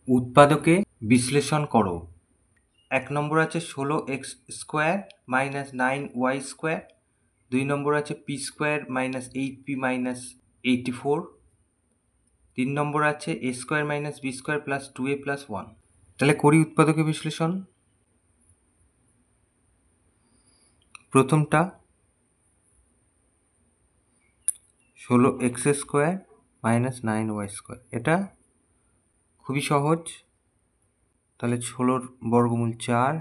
উৎপাদকে বিশ্লেষণ করো। ১ নম্বর আছে 16x² - 9y²। ২ নম্বর আছে p² - 8p - 84। ৩ নম্বর আছে a² - b² + 2a + 1। তাহলে করি উৎপাদকে বিশ্লেষণ। প্রথমটা 16x² - 9y², এটা খুবই সহজ। তাহলে 16 বর্গমূল 4,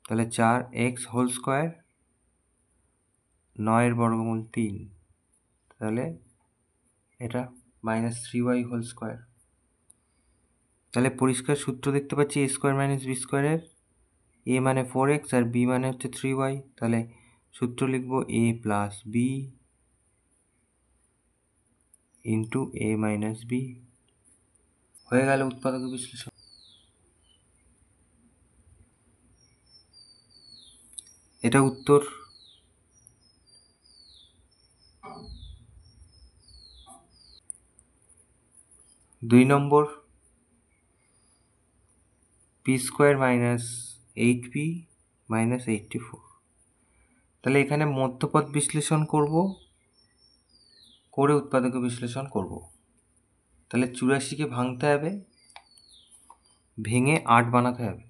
তাহলে 4x², 9 বর্গমূল 3, তাহলে এটা -3y²। তাহলে পরিষ্কার সূত্র দেখতে পাচ্ছি a² - b² এর। a মানে 4x আর b মানে হচ্ছে 3y, তাহলে সূত্র লিখব a + b * a - b। হয়ে গেল উৎপাদক বিশ্লেষণ। এটা উত্তর। দুই নম্বর p² - 8p - 84। তাহলে এখানে মধ্যপদ বিশ্লেষণ করব, করে উৎপাদক বিশ্লেষণ করব। তাহলে 84কে ভাঙতে হবে, ভেঙে 8 বানাতে হবে।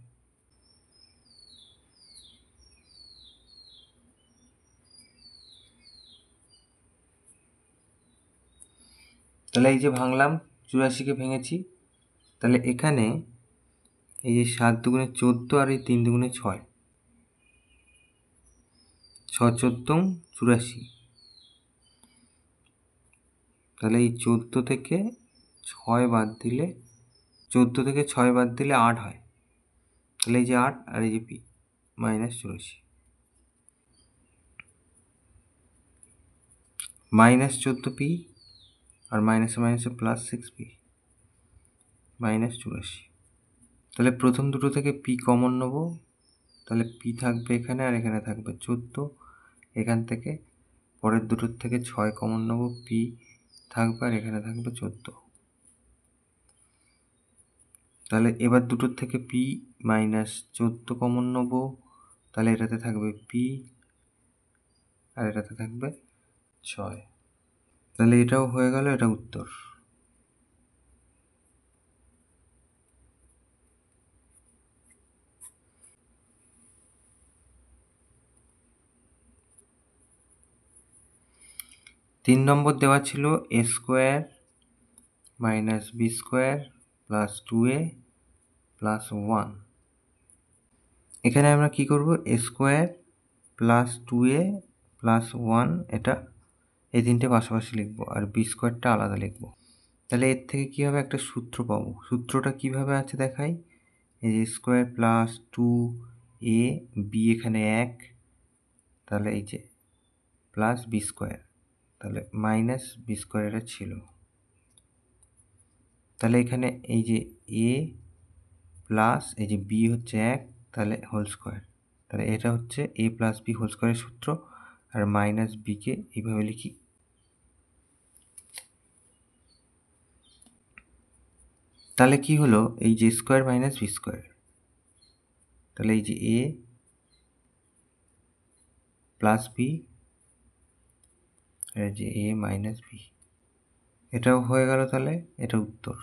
তাহলে এই যে ভাঙলাম, 84কে ভেঙেছি। তাহলে এখানে এই যে 7 দুগুণে 14 আর এই 3 দুগুণে 6, 6 14 84। তাহলে এই 14 থেকে 6 বাদ দিলে 8 হয়। তাহলে এই যে 8 আর এই যে p -84, -14p আর মাইনাসে মাইনাসে +6p -84। তাহলে প্রথম দুটো থেকে p কমন নেব, তাহলে p থাকবে এখানে আর এখানে থাকবে 14। এখান থেকে পরের দুটোর থেকে 6 কমন নেব, p থাকবে আর এখানে থাকবে 14। তাহলে এবার দুটোর থেকে p - 14 কমন নেব, তাহলে এটাতে থাকবে p আর এটাতে থাকবে 6। তাহলে এটাও হয়ে গেল, এটা উত্তর। তিন নম্বর দেওয়া ছিল a² - b² + 2a + 1। এখানে আমরা কি করব, a² + 2a + 1 এটা এই তিনটে পাশাপাশি লিখব আর b²টা আলাদা লিখব। তাহলে এর থেকে কী হবে, একটা সূত্র পাবো। সূত্রটা কিভাবে আছে দেখাই। এই যে a² + 2a, b এখানে 1, তাহলে এই যে +b², তাহলে -b² এটা ছিল। তাহলে এখানে এই যে a প্লাস এই যে b হচ্ছে 1, তাহলে হোল²। তাহলে এটা হচ্ছে a + b হোল² সূত্র। আর -bকে এইভাবে লিখি। তাহলে কি হলো, এই যে a² - b², তাহলে এই যে a + b আর এই যে a - b, এটাও হয়ে গেল। তাহলে এটা উত্তর।